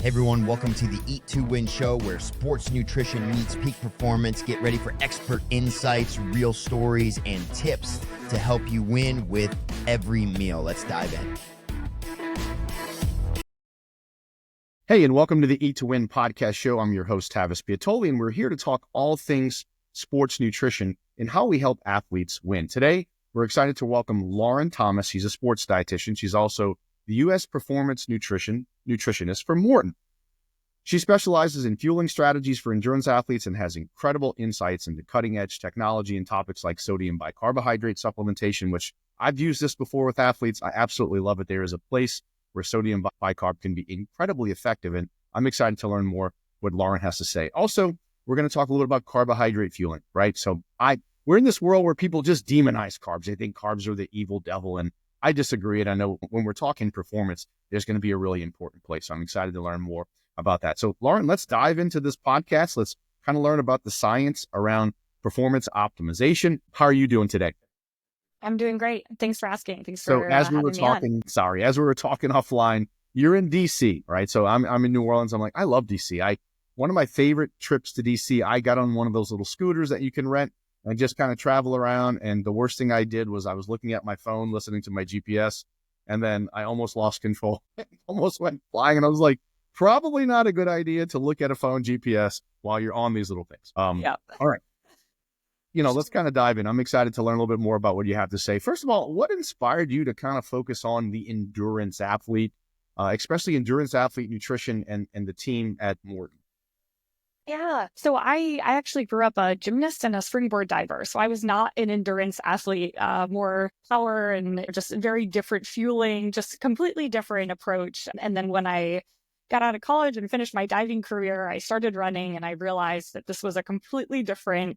Hey everyone, welcome to the Eat to Win show where sports nutrition meets peak performance. Get ready for expert insights, real stories, and tips to help you win with every meal. Let's dive in. Hey, and welcome to the Eat to Win podcast show. I'm your host, Tavis Piatoli, and we're here to talk all things sports nutrition and how we help athletes win. Today, we're excited to welcome Lauren.thomas. She's a sports dietitian. She's also the US Performance Nutritionist for Maurten. She specializes in fueling strategies for endurance athletes and has incredible insights into cutting-edge technology and topics like sodium bicarbohydrate supplementation, which I've used this before with athletes. I absolutely love it. There is a place where sodium bicarb can be incredibly effective, and I'm excited to learn more what Lauren has to say. Also, we're going to talk a little bit about carbohydrate fueling, right? So we're in this world where people just demonize carbs. They think carbs are the evil devil, and I disagree. And I know when we're talking performance, there's going to be a really important place. So I'm excited to learn more about that. So Lauren, let's dive into this podcast. Let's kind of learn about the science around performance optimization. How are you doing today? I'm doing great. Thanks for asking. Thanks for as we were talking offline, you're in DC, right? So I'm in New Orleans. I'm like, I love DC. One of my favorite trips to DC, I got on one of those little scooters that you can rent and just kind of travel around. And the worst thing I did was I was looking at my phone, listening to my GPS, and then I almost lost control, almost went flying. And I was like, probably not a good idea to look at a phone GPS while you're on these little things. Yeah. All right. Let's kind of dive in. I'm excited to learn a little bit more about what you have to say. First of all, what inspired you to kind of focus on the endurance athlete, especially endurance athlete nutrition and the team at Maurten? Yeah. So I actually grew up a gymnast and a springboard diver. So I was not an endurance athlete, more power and just very different fueling, just completely different approach. And then when I got out of college and finished my diving career, I started running and I realized that this was a completely different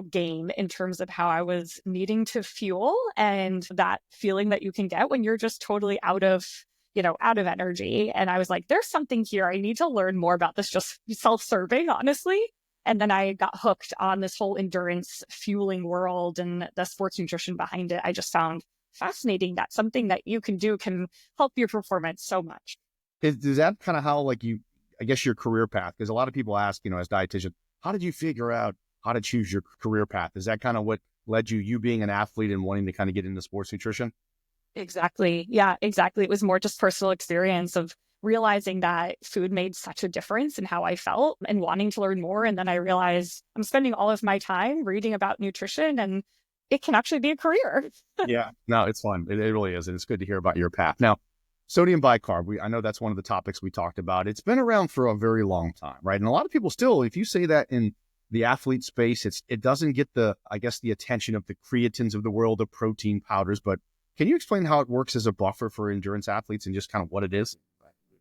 game in terms of how I was needing to fuel and that feeling that you can get when you're just totally out of energy. And I was like, there's something here. I need to learn more about this, just self-serving, honestly. And then I got hooked on this whole endurance fueling world and the sports nutrition behind it. I just found fascinating that something that you can do can help your performance so much. Is that kind of how, I guess your career path, because a lot of people ask, as dietitian, how did you figure out how to choose your career path? Is that kind of what led you being an athlete and wanting to kind of get into sports nutrition? Exactly. Yeah, exactly. It was more just personal experience of realizing that food made such a difference in how I felt and wanting to learn more. And then I realized I'm spending all of my time reading about nutrition and it can actually be a career. Yeah, no, it's fun. It really is. And it's good to hear about your path. Now, sodium bicarb, I know that's one of the topics we talked about. It's been around for a very long time, right? And a lot of people still, if you say that in the athlete space, it doesn't get the attention of the creatines of the world, the protein powders. But can you explain how it works as a buffer for endurance athletes and just kind of what it is?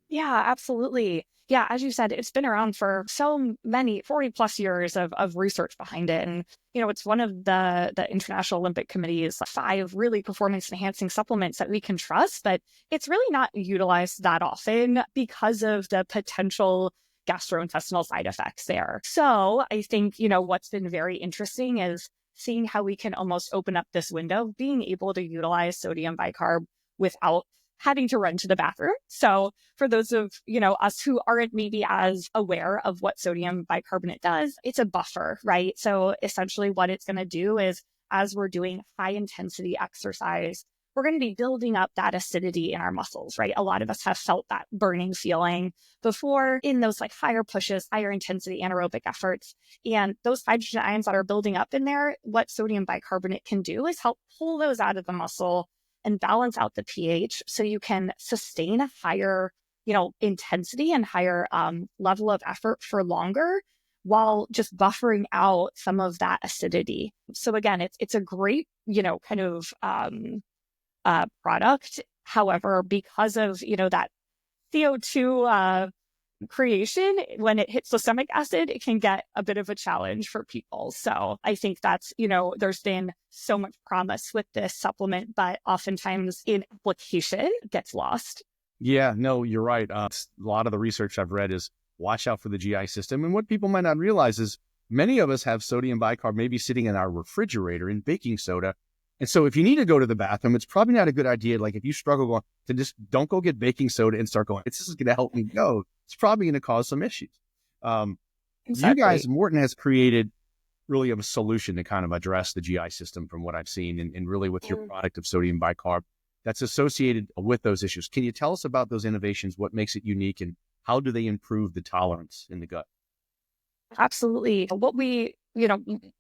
Yeah, absolutely. Yeah, as you said, it's been around for so many, 40 plus years of research behind it. And, it's one of the International Olympic Committee's 5 really performance enhancing supplements that we can trust, but it's really not utilized that often because of the potential gastrointestinal side effects there. So I think, what's been very interesting is seeing how we can almost open up this window of being able to utilize sodium bicarb without having to run to the bathroom. So for those of, us who aren't maybe as aware of what sodium bicarbonate does, it's a buffer, right? So essentially what it's going to do is as we're doing high intensity exercise, we're going to be building up that acidity in our muscles, right? A lot of us have felt that burning feeling before in those higher pushes, higher intensity anaerobic efforts. And those hydrogen ions that are building up in there, what sodium bicarbonate can do is help pull those out of the muscle and balance out the pH so you can sustain a higher, intensity and higher level of effort for longer while just buffering out some of that acidity. So again, it's a great, product. However, because of, that CO2 creation, when it hits the stomach acid, it can get a bit of a challenge for people. So I think that's, there's been so much promise with this supplement, but oftentimes in application it gets lost. Yeah, no, you're right. A lot of the research I've read is watch out for the GI system. And what people might not realize is many of us have sodium bicarb maybe sitting in our refrigerator in baking soda. And so if you need to go to the bathroom, it's probably not a good idea. If you struggle to just don't go get baking soda and start going, this is going to help me go. it's probably going to cause some issues. Exactly. You guys, Maurten has created really a solution to kind of address the GI system from what I've seen, and really with your product of sodium bicarb that's associated with those issues. Can you tell us about those innovations? What makes it unique, and how do they improve the tolerance in the gut? Absolutely.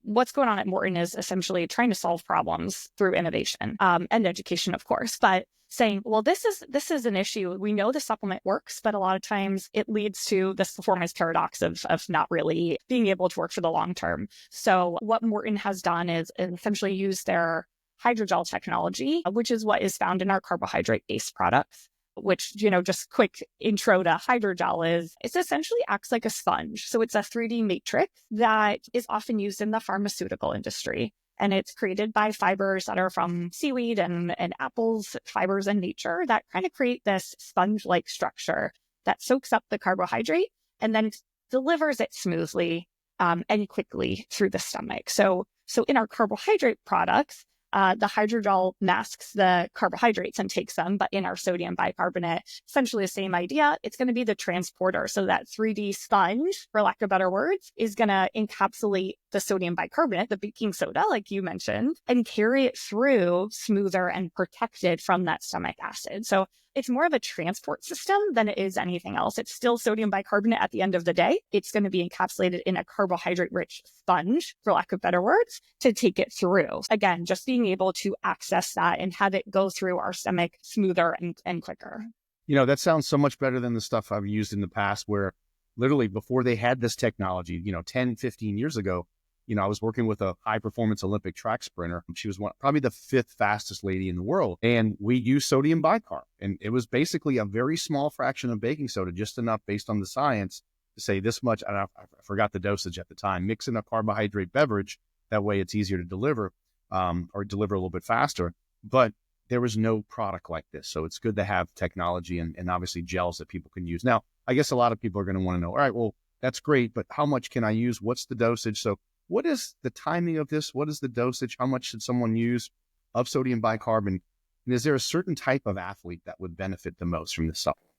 What's going on at Maurten is essentially trying to solve problems through innovation, and education, of course, but saying, well, this is an issue. We know the supplement works, but a lot of times it leads to this performance paradox of not really being able to work for the long term. So what Maurten has done is essentially use their hydrogel technology, which is what is found in our carbohydrate-based products, which, just quick intro to hydrogel is it essentially acts like a sponge. So it's a 3D matrix that is often used in the pharmaceutical industry. And it's created by fibers that are from seaweed and apples, fibers in nature that kind of create this sponge-like structure that soaks up the carbohydrate and then delivers it smoothly and quickly through the stomach. So in our carbohydrate products, the hydrogel masks the carbohydrates and takes them, but in our sodium bicarbonate, essentially the same idea. It's going to be the transporter. So that 3D sponge, for lack of better words, is going to encapsulate the sodium bicarbonate, the baking soda, like you mentioned, and carry it through smoother and protected from that stomach acid. So it's more of a transport system than it is anything else. It's still sodium bicarbonate at the end of the day. It's going to be encapsulated in a carbohydrate-rich sponge, for lack of better words, to take it through. Again, just being able to access that and have it go through our stomach smoother and quicker. That sounds so much better than the stuff I've used in the past where literally before they had this technology, 10, 15 years ago, I was working with a high-performance Olympic track sprinter. She was probably the 5th fastest lady in the world. And we used sodium bicarb. And it was basically a very small fraction of baking soda, just enough based on the science to say this much. I forgot the dosage at the time. Mix in a carbohydrate beverage. That way it's easier to deliver or deliver a little bit faster. But there was no product like this. So it's good to have technology and obviously gels that people can use. Now, I guess a lot of people are going to want to know, all right, well, that's great, but how much can I use? What's the dosage? So what is the timing of this? What is the dosage? How much should someone use of sodium bicarbonate? And is there a certain type of athlete that would benefit the most from this supplement?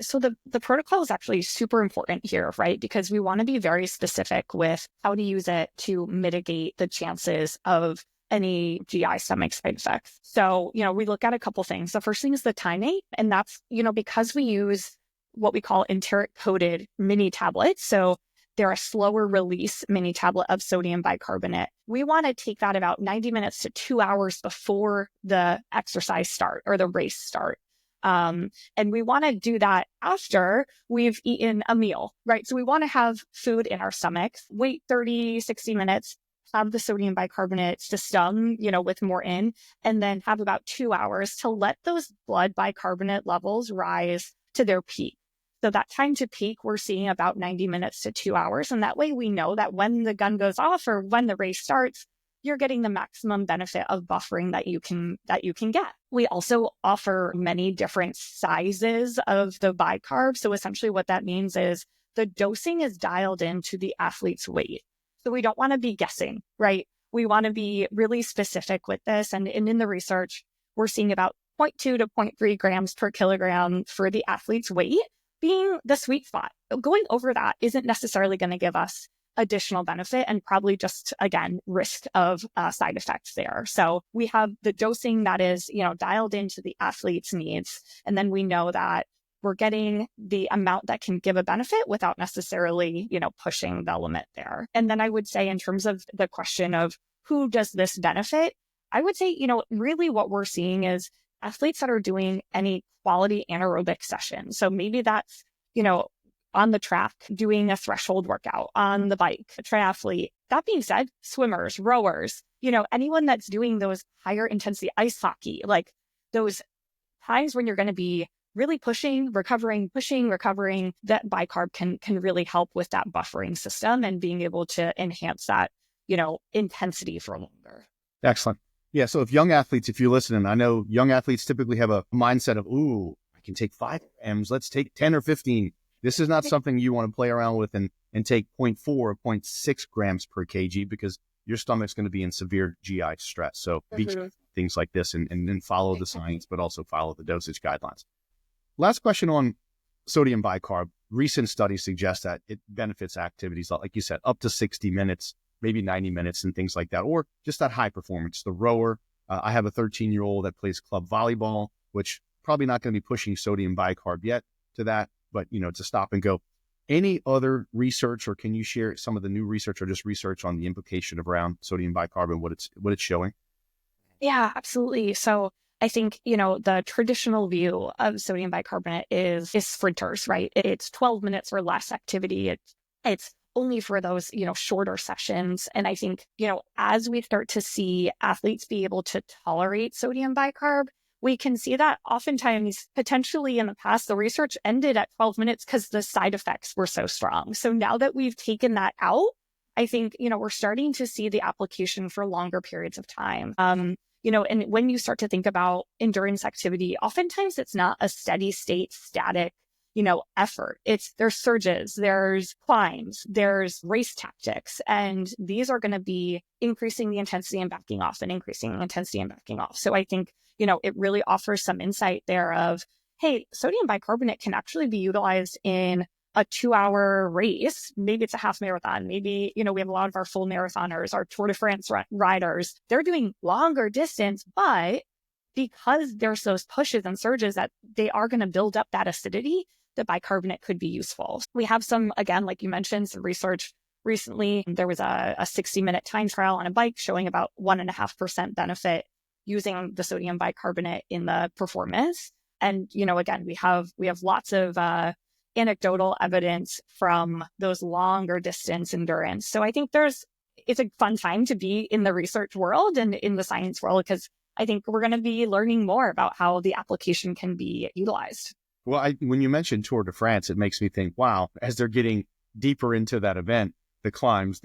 So the protocol is actually super important here, right? Because we want to be very specific with how to use it to mitigate the chances of any GI stomach side effects. So, we look at a couple things. The first thing is the timing, and that's, because we use what we call enteric-coated mini tablets. So they're a slower release mini tablet of sodium bicarbonate. We want to take that about 90 minutes to 2 hours before the exercise start or the race start. And we want to do that after we've eaten a meal, right? So we want to have food in our stomachs, wait 30, 60 minutes, have the sodium bicarbonate system, with Maurten, and then have about 2 hours to let those blood bicarbonate levels rise to their peak. So that time to peak, we're seeing about 90 minutes to 2 hours. And that way we know that when the gun goes off or when the race starts, you're getting the maximum benefit of buffering that you can get. We also offer many different sizes of the bicarb. So essentially what that means is the dosing is dialed into the athlete's weight. So we don't want to be guessing, right? We want to be really specific with this. And in the research, we're seeing about 0.2 to 0.3 grams per kilogram for the athlete's weight being the sweet spot. Going over that isn't necessarily going to give us additional benefit and probably just, again, risk of side effects there. So we have the dosing that is, dialed into the athlete's needs. And then we know that we're getting the amount that can give a benefit without necessarily, pushing the limit there. And then I would say in terms of the question of who does this benefit, I would say, really what we're seeing is athletes that are doing any quality anaerobic session. So maybe that's, on the track, doing a threshold workout, on the bike, a triathlete. That being said, swimmers, rowers, anyone that's doing those higher intensity ice hockey, like those times when you're going to be really pushing, recovering, that bicarb can really help with that buffering system and being able to enhance that, intensity for longer. Excellent. Yeah. So if young athletes, if you're listening, I know young athletes typically have a mindset of, ooh, I can take 5 grams. Let's take 10 or 15. This is not something you want to play around with and take 0.4 or 0.6 grams per kg because your stomach's going to be in severe GI stress. So be things like this and then follow the science, but also follow the dosage guidelines. Last question on sodium bicarb, recent studies suggest that it benefits activities, like you said, up to 60 minutes, maybe 90 minutes and things like that, or just that high performance. The rower, I have a 13-year-old that plays club volleyball, which probably not going to be pushing sodium bicarb yet to that, but it's a stop and go. Any other research, or can you share some of the new research or just research on the implication around sodium bicarb and what it's showing? Yeah, absolutely. So I think, the traditional view of sodium bicarbonate is sprinters, right? It's 12 minutes or less activity. It's only for those, shorter sessions. And I think, as we start to see athletes be able to tolerate sodium bicarb, we can see that oftentimes, potentially in the past, the research ended at 12 minutes because the side effects were so strong. So now that we've taken that out, I think, we're starting to see the application for longer periods of time. And when you start to think about endurance activity, oftentimes it's not a steady state, static, effort. There's surges, there's climbs, there's race tactics, and these are going to be increasing the intensity and backing off and increasing the intensity and backing off. So I think, it really offers some insight there of, hey, sodium bicarbonate can actually be utilized in a 2-hour race. Maybe it's a half marathon. Maybe, we have a lot of our full marathoners, our Tour de France riders, they're doing longer distance, but because there's those pushes and surges that they are going to build up that acidity, the bicarbonate could be useful. We have some, again, like you mentioned, some research recently. There was a 60-minute time trial on a bike showing about 1.5% benefit using the sodium bicarbonate in the performance. And, again, we have lots of anecdotal evidence from those longer distance endurance. So I think it's a fun time to be in the research world and in the science world, because I think we're going to be learning more about how the application can be utilized. Well, when you mentioned Tour de France, it makes me think, wow, as they're getting deeper into that event, the climbs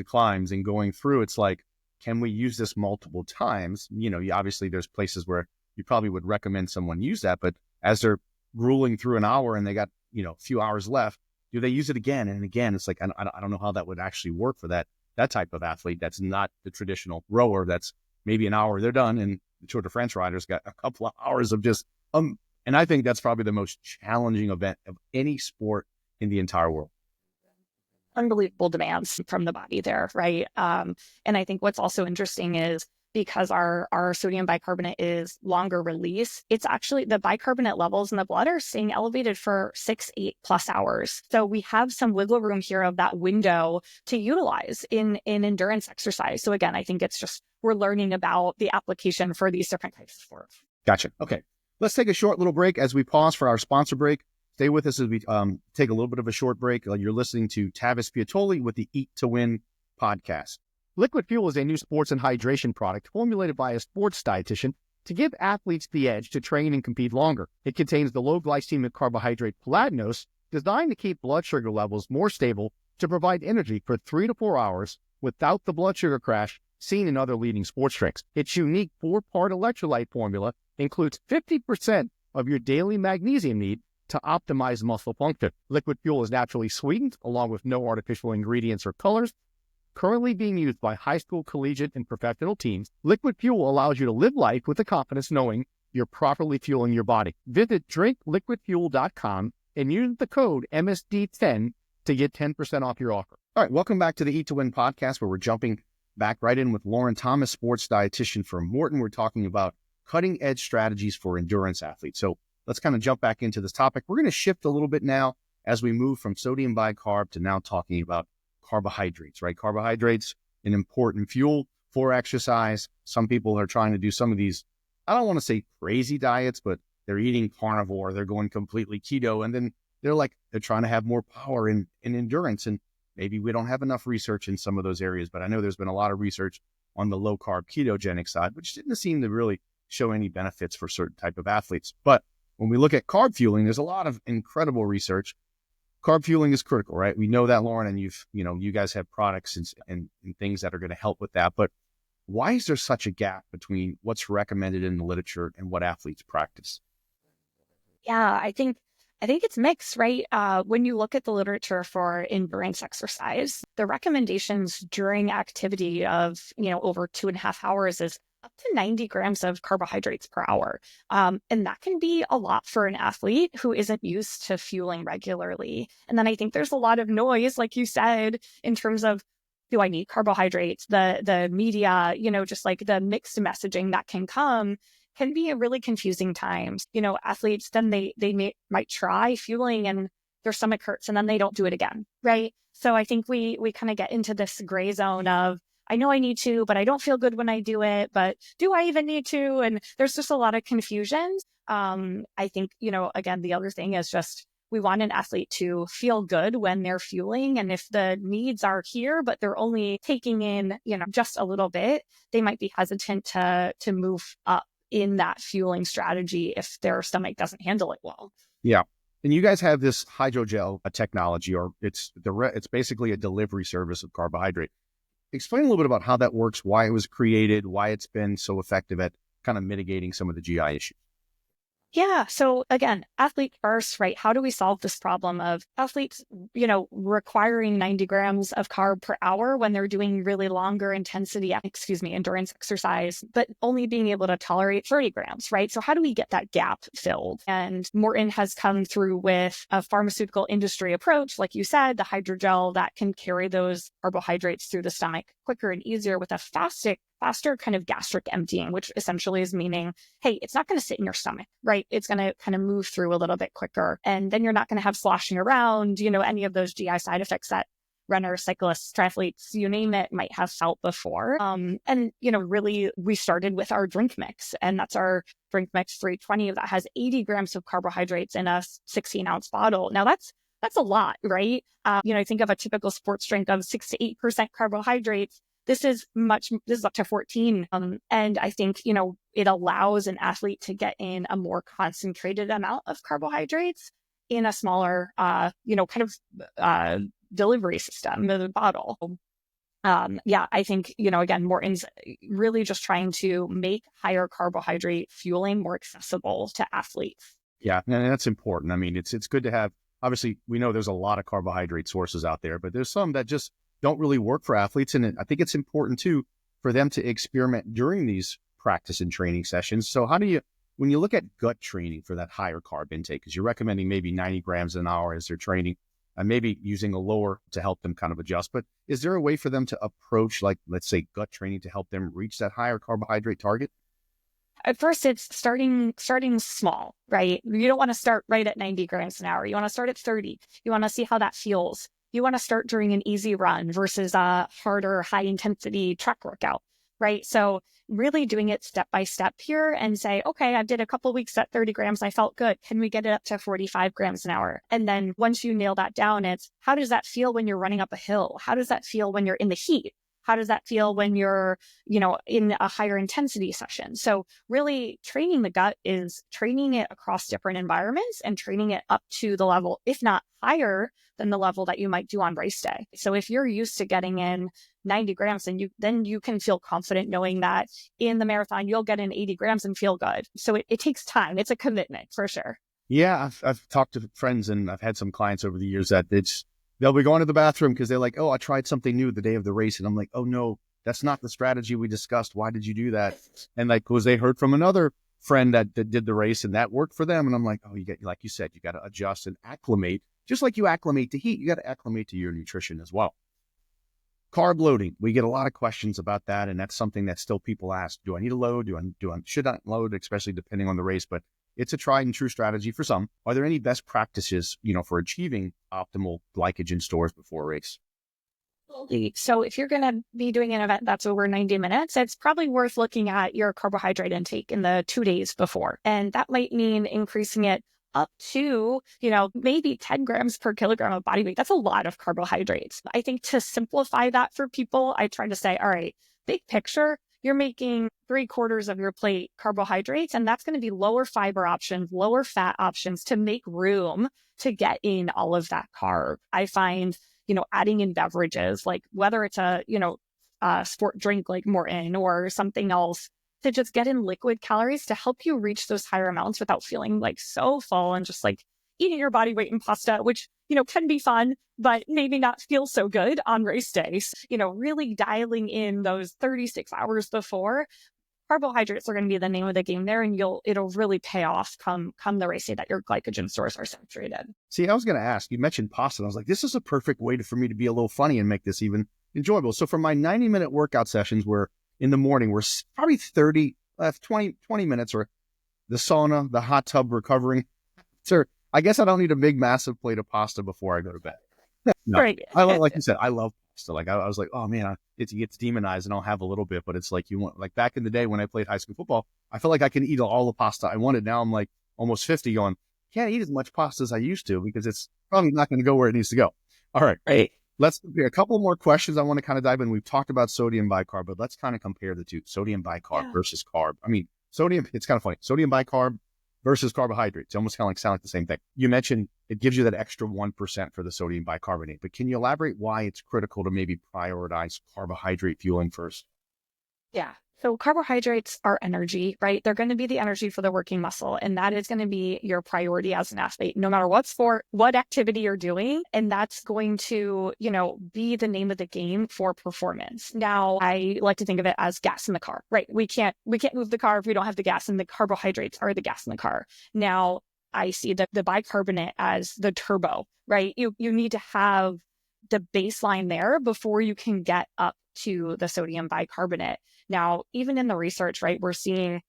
and going through, it's like, can we use this multiple times? Obviously there's places where you probably would recommend someone use that, but as they're grueling through an hour and they got, a few hours left, do they use it again and again? It's like, I don't know how that would actually work for that type of athlete. That's not the traditional rower. That's maybe an hour, they're done. And the Tour de France riders got a couple of hours of just, and I think that's probably the most challenging event of any sport in the entire world. Unbelievable demands from the body there, right? And I think what's also interesting is because our sodium bicarbonate is longer release, it's actually the bicarbonate levels in the blood are staying elevated for 6-8+ hours. So we have some wiggle room here of that window to utilize in endurance exercise. So again, I think it's just, we're learning about the application for these different types of sports. Gotcha. Okay. Let's take a short little break as we pause for our sponsor break. Stay with us as we take a little bit of a short break. You're listening to Tavis Piatoli with the Eat to Win podcast. Liquid Fuel is a new sports and hydration product formulated by a sports dietitian to give athletes the edge to train and compete longer. It contains the low glycemic carbohydrate platinose, designed to keep blood sugar levels more stable to provide energy for 3 to 4 hours without the blood sugar crash seen in other leading sports drinks. Its unique 4-part electrolyte formula includes 50% of your daily magnesium need to optimize muscle function. Liquid Fuel is naturally sweetened, along with no artificial ingredients or colors. Currently being used by high school, collegiate, and professional teams, Liquid Fuel allows you to live life with the confidence knowing you're properly fueling your body. Visit drinkliquidfuel.com and use the code MSD10 to get 10% off your offer. All right, welcome back to the Eat to Win podcast, where we're jumping back right in with Lauren.thomas, sports dietitian for Maurten. We're talking about cutting edge strategies for endurance athletes. So let's kind of jump back into this topic. We're going to shift a little bit now as we move from sodium bicarb to now talking about carbohydrates, right? Carbohydrates, an important fuel for exercise. Some people are trying to do some of these, I don't want to say crazy diets, but they're eating carnivore, they're going completely keto, and then they're trying to have more power in endurance. And maybe we don't have enough research in some of those areas, but I know there's been a lot of research on the low carb ketogenic side, which didn't seem to really show any benefits for certain type of athletes. But when we look at carb fueling, there's a lot of incredible research. Carb fueling is critical, right? We know that, Lauren, and you guys have products and things that are going to help with that. But why is there such a gap between what's recommended in the literature and what athletes practice? Yeah, I think it's mixed, right? When you look at the literature for endurance exercise, the recommendations during activity of, over 2.5 hours is up to 90 grams of carbohydrates per hour. And that can be a lot for an athlete who isn't used to fueling regularly. And then I think there's a lot of noise, like you said, in terms of, do I need carbohydrates? The media, just like the mixed messaging that can come can be a really confusing times. Athletes, then they might try fueling and their stomach hurts and then they don't do it again, right? So I think we kind of get into this gray zone of, I know I need to, but I don't feel good when I do it. But do I even need to? And there's just a lot of confusion. I think, again, the other thing is just we want an athlete to feel good when they're fueling. And if the needs are here, but they're only taking in, just a little bit, they might be hesitant to move up in that fueling strategy if their stomach doesn't handle it well. Yeah. And you guys have this hydrogel technology, or it's basically a delivery service of carbohydrate. Explain a little bit about how that works, why it was created, why it's been so effective at kind of mitigating some of the GI issues. Yeah. So again, athlete first, right? How do we solve this problem of athletes, requiring 90 grams of carb per hour when they're doing really longer endurance exercise, but only being able to tolerate 30 grams, right? So how do we get that gap filled? And Maurten has come through with a pharmaceutical industry approach, like you said, the hydrogel that can carry those carbohydrates through the stomach quicker and easier with a faster kind of gastric emptying, which essentially is meaning, hey, it's not going to sit in your stomach, right? It's going to kind of move through a little bit quicker. And then you're not going to have sloshing around, any of those GI side effects that runners, cyclists, triathletes, you name it, might have felt before. Really, we started with our drink mix, and that's our drink mix 320 that has 80 grams of carbohydrates in a 16-ounce bottle. Now that's a lot, right? Think of a typical sports drink of 6 to 8% carbohydrates. This is up to 14. And I think, it allows an athlete to get in a more concentrated amount of carbohydrates in a smaller, delivery system, the bottle. I think, again, Maurten's really just trying to make higher carbohydrate fueling more accessible to athletes. Yeah, and that's important. I mean, it's good to have, obviously, we know there's a lot of carbohydrate sources out there, but there's some that just don't really work for athletes. And I think it's important too for them to experiment during these practice and training sessions. So when you look at gut training for that higher carb intake, because you're recommending maybe 90 grams an hour as they're training, and maybe using a lower to help them kind of adjust, but is there a way for them to approach, like, let's say, gut training to help them reach that higher carbohydrate target? At first, it's starting small, right? You don't want to start right at 90 grams an hour. You want to start at 30. You want to see how that feels. You want to start during an easy run versus a harder, high intensity track workout, right? So really doing it step by step here and say, okay, I did a couple weeks at 30 grams. I felt good. Can we get it up to 45 grams an hour? And then once you nail that down, it's how does that feel when you're running up a hill? How does that feel when you're in the heat? How does that feel when you're, in a higher intensity session? So really training the gut is training it across different environments and training it up to the level, if not higher than the level that you might do on race day. So if you're used to getting in 90 grams, then you can feel confident knowing that in the marathon, you'll get in 80 grams and feel good. So it takes time. It's a commitment for sure. Yeah, I've talked to friends and I've had some clients over the years that they'll be going to the bathroom because they're like, oh, I tried something new the day of the race. And I'm like, oh, no, that's not the strategy we discussed. Why did you do that? And because they heard from another friend that did the race and that worked for them. And I'm like, oh, like you said, you got to adjust and acclimate. Just like you acclimate to heat, you got to acclimate to your nutrition as well. Carb loading. We get a lot of questions about that. And that's something that still people ask. Do I need a load? Should I load, especially depending on the race? But it's a tried and true strategy for some. Are there any best practices, for achieving optimal glycogen stores before a race? So if you're going to be doing an event that's over 90 minutes, it's probably worth looking at your carbohydrate intake in the 2 days before. And that might mean increasing it up to, maybe 10 grams per kilogram of body weight. That's a lot of carbohydrates. I think to simplify that for people, I try to say, all right, big picture, you're making 3/4 of your plate carbohydrates, and that's going to be lower fiber options, lower fat options to make room to get in all of that carb. I find, adding in beverages, like whether it's a sport drink like Maurten or something else, to just get in liquid calories to help you reach those higher amounts without feeling like so full and just like eating your body weight in pasta, which, can be fun, but maybe not feel so good on race days. Really dialing in those 36 hours before carbohydrates are going to be the name of the game there, and it'll really pay off come the race day that your glycogen stores are saturated. See, I was going to ask, you mentioned pasta. And I was like, this is a perfect way for me to be a little funny and make this even enjoyable. So for my 90-minute workout sessions, where in the morning, we're probably 20 minutes, or the sauna, the hot tub recovering. Sir, I guess I don't need a big, massive plate of pasta before I go to bed. No, Right. like you said, I love pasta. Like I was like, oh man, it gets demonized, and I'll have a little bit, but it's like like back in the day when I played high school football, I felt like I can eat all the pasta I wanted. Now I'm like almost 50 going, can't eat as much pasta as I used to because it's probably not going to go where it needs to go. All right. Right. Let's a couple more questions I want to kind of dive in. We've talked about sodium bicarb, but let's kind of compare the two, sodium bicarb versus carb. I mean, sodium, it's kind of funny. Sodium bicarb versus carbohydrates. It's almost kind of sound like the same thing. You mentioned it gives you that extra 1% for the sodium bicarbonate, but can you elaborate why it's critical to maybe prioritize carbohydrate fueling first? Yeah. So carbohydrates are energy, right? They're going to be the energy for the working muscle. And that is going to be your priority as an athlete, no matter what sport, what activity you're doing. And that's going to, be the name of the game for performance. Now, I like to think of it as gas in the car, right? We can't move the car if we don't have the gas, and the carbohydrates are the gas in the car. Now, I see the bicarbonate as the turbo, right? You need to have the baseline there before you can get up to the sodium bicarbonate. Now, even in the research, right, we're seeing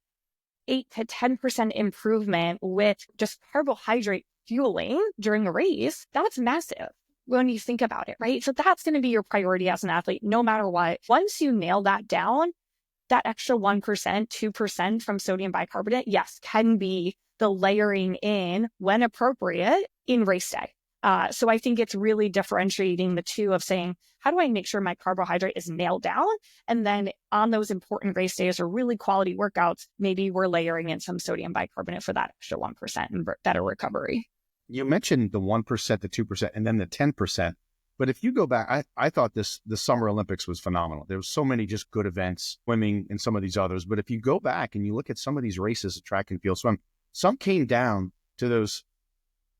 8 to 10% improvement with just carbohydrate fueling during a race. That's massive when you think about it, right? So that's going to be your priority as an athlete, no matter what. Once you nail that down, that extra 1%, 2% from sodium bicarbonate, yes, can be the layering in when appropriate in race day. So I think it's really differentiating the two of saying, how do I make sure my carbohydrate is nailed down? And then on those important race days or really quality workouts, maybe we're layering in some sodium bicarbonate for that extra 1% and better recovery. You mentioned the 1%, the 2%, and then the 10%. But if you go back, I thought the Summer Olympics was phenomenal. There was so many just good events, swimming and some of these others. But if you go back and you look at some of these races, track and field swim, some came down to those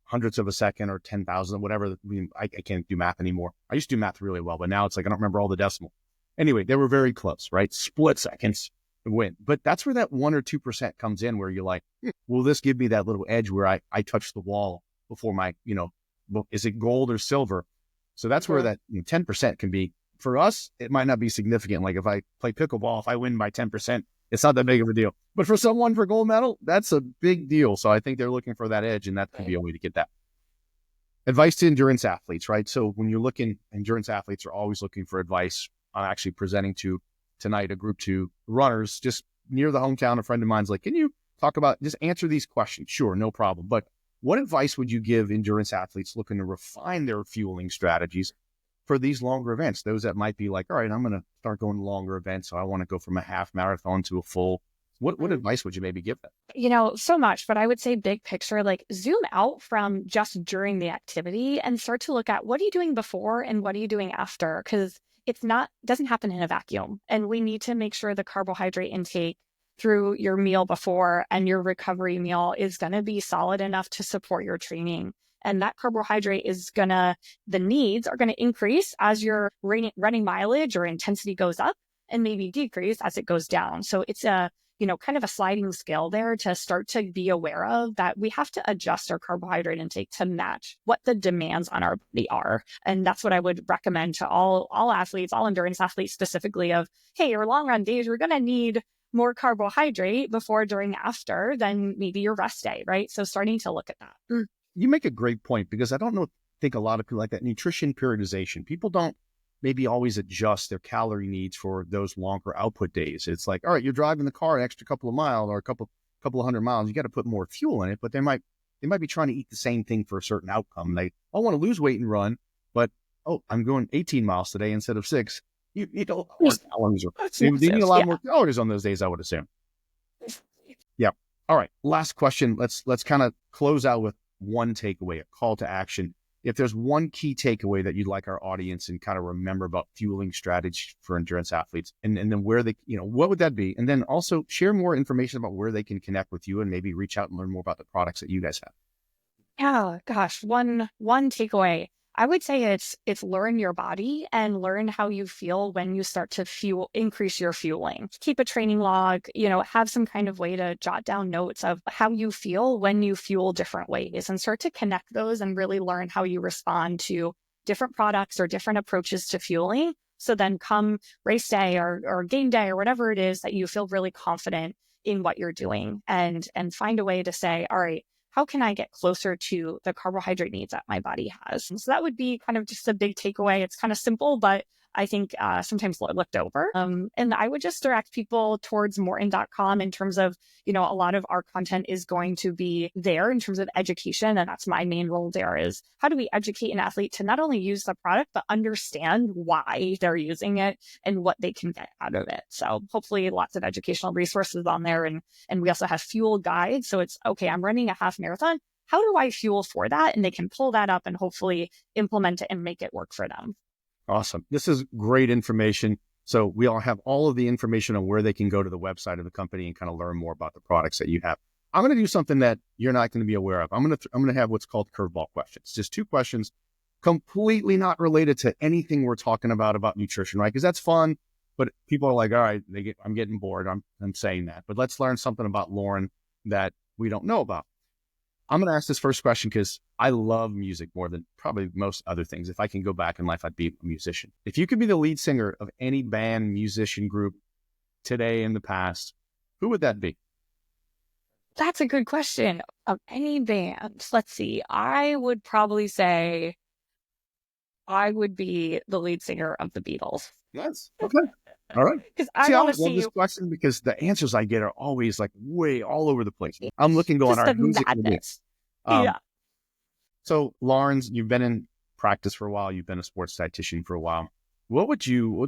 hundredths of a second or 10,000, whatever. I can't do math anymore. I used to do math really well, but now it's like I don't remember all the decimal. Anyway, they were very close, right? Split seconds to win. But that's where that 1 or 2% comes in, where you're like, will this give me that little edge where I touch the wall before my, is it gold or silver? So that's where that 10% can be. For us, it might not be significant. Like if I play pickleball, if I win by 10%, it's not that big of a deal. But for someone for gold medal, that's a big deal. So I think they're looking for that edge, and that could be a way to get that. Advice to endurance athletes, right? So when you're looking, endurance athletes are always looking for advice. I'm actually presenting to tonight a group 2 runners just near the hometown. A friend of mine's like, can you talk about, just answer these questions? Sure, no problem. But what advice would you give endurance athletes looking to refine their fueling strategies for these longer events? Those that might be like, all right, I'm going to start going to longer events. So I want to go from a half marathon to a full. What advice would you maybe give them? So much, but I would say big picture, like zoom out from just during the activity and start to look at what are you doing before and what are you doing after? Because doesn't happen in a vacuum. And we need to make sure the carbohydrate intake through your meal before and your recovery meal is going to be solid enough to support your training. And that carbohydrate the needs are going to increase as your running mileage or intensity goes up, and maybe decrease as it goes down. So it's a, kind of a sliding scale there to start to be aware of that we have to adjust our carbohydrate intake to match what the demands on our body are. And that's what I would recommend to all athletes, all endurance athletes specifically of, hey, your long run days, you're going to need more carbohydrate before, during, after than maybe your rest day, right? So starting to look at that. You make a great point, because I think a lot of people like that nutrition periodization. People don't maybe always adjust their calorie needs for those longer output days. It's like, all right, you're driving the car an extra couple of miles or a couple of 100 miles. You got to put more fuel in it, but they might be trying to eat the same thing for a certain outcome. They want to lose weight and run, but I'm going 18 miles today instead of 6. You know, calories they need a lot more calories on those days, I would assume. Yeah. All right. Last question. Let's kind of close out with one takeaway, a call to action. If there's one key takeaway that you'd like our audience and kind of remember about fueling strategy for endurance athletes, and then where they, what would that be? And then also share more information about where they can connect with you and maybe reach out and learn more about the products that you guys have. Yeah, gosh, one takeaway. I would say it's learn your body and learn how you feel when you start to increase your fueling. Keep a training log, have some kind of way to jot down notes of how you feel when you fuel different ways and start to connect those and really learn how you respond to different products or different approaches to fueling. So then come race day or game day or whatever it is that you feel really confident in what you're doing and find a way to say, all right, how can I get closer to the carbohydrate needs that my body has? And so that would be kind of just a big takeaway. It's kind of simple, but I think sometimes looked over. And I would just direct people towards Maurten.com in terms of, a lot of our content is going to be there in terms of education. And that's my main role there is how do we educate an athlete to not only use the product, but understand why they're using it and what they can get out of it. So hopefully lots of educational resources on there. And we also have fuel guides. So it's, okay, I'm running a half marathon. How do I fuel for that? And they can pull that up and hopefully implement it and make it work for them. Awesome. This is great information. So we all have all of the information on where they can go to the website of the company and kind of learn more about the products that you have. I'm going to do something that you're not going to be aware of. I'm going to have what's called curveball questions. Just 2 questions, completely not related to anything we're talking about nutrition, right? Because that's fun, but people are like, all right, I'm getting bored. I'm saying that, but let's learn something about Lauren that we don't know about. I'm going to ask this first question because I love music more than probably most other things. If I can go back in life, I'd be a musician. If you could be the lead singer of any band, musician group today in the past, who would that be? That's a good question. Of any band, let's see. I would probably say I would be the lead singer of the Beatles. Yes. Okay. All right. Because I want to see this question because the answers I get are always like way all over the place. I'm looking going, all right, who's it going to be? Yeah. So, Lauren, you've been in practice for a while. You've been a sports dietitian for a while. What's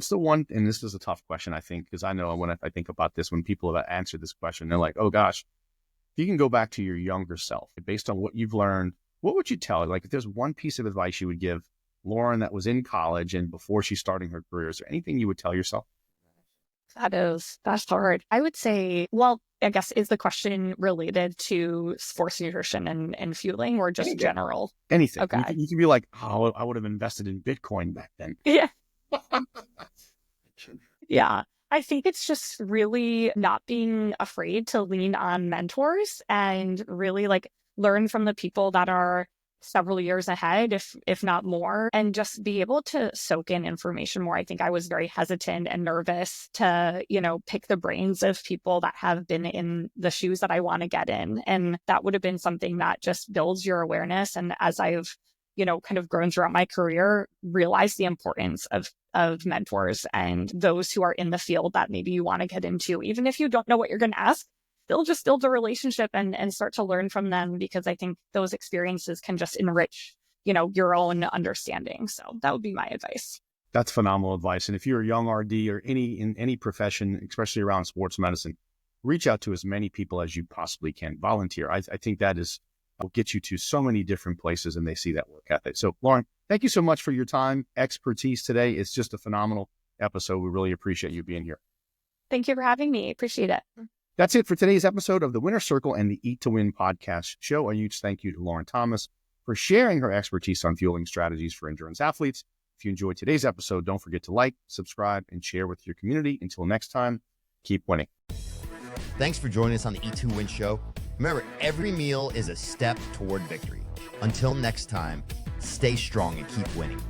the one, and this is a tough question, I think, because I know when I think about this, when people have answered this question, they're like, oh gosh, if you can go back to your younger self, based on what you've learned, what would you tell her? Like if there's one piece of advice you would give Lauren that was in college and before she's starting her career, is there anything you would tell yourself? That's hard. I would say, well, I guess, is the question related to sports nutrition and fueling or just general? Anything. Okay. You can be like, oh, I would have invested in Bitcoin back then. Yeah. Yeah. I think it's just really not being afraid to lean on mentors and really learn from the people that are several years ahead, if not more, and just be able to soak in information more. I think I was very hesitant and nervous to, pick the brains of people that have been in the shoes that I want to get in. And that would have been something that just builds your awareness. And as I've, kind of grown throughout my career, realize the importance of mentors and those who are in the field that maybe you want to get into, even if you don't know what you're going to ask. They'll just build a relationship and start to learn from them, because I think those experiences can just enrich, your own understanding. So that would be my advice. That's phenomenal advice. And if you're a young RD or in any profession, especially around sports medicine, reach out to as many people as you possibly can. Volunteer. I think that will get you to so many different places, and they see that work ethic. So Lauren, thank you so much for your time, expertise today. It's just a phenomenal episode. We really appreciate you being here. Thank you for having me. Appreciate it. That's it for today's episode of the Winner's Circle and the Eat to Win podcast show. A huge thank you to Lauren.Thomas for sharing her expertise on fueling strategies for endurance athletes. If you enjoyed today's episode, don't forget to like, subscribe, and share with your community. Until next time, keep winning. Thanks for joining us on the Eat to Win show. Remember, every meal is a step toward victory. Until next time, stay strong and keep winning.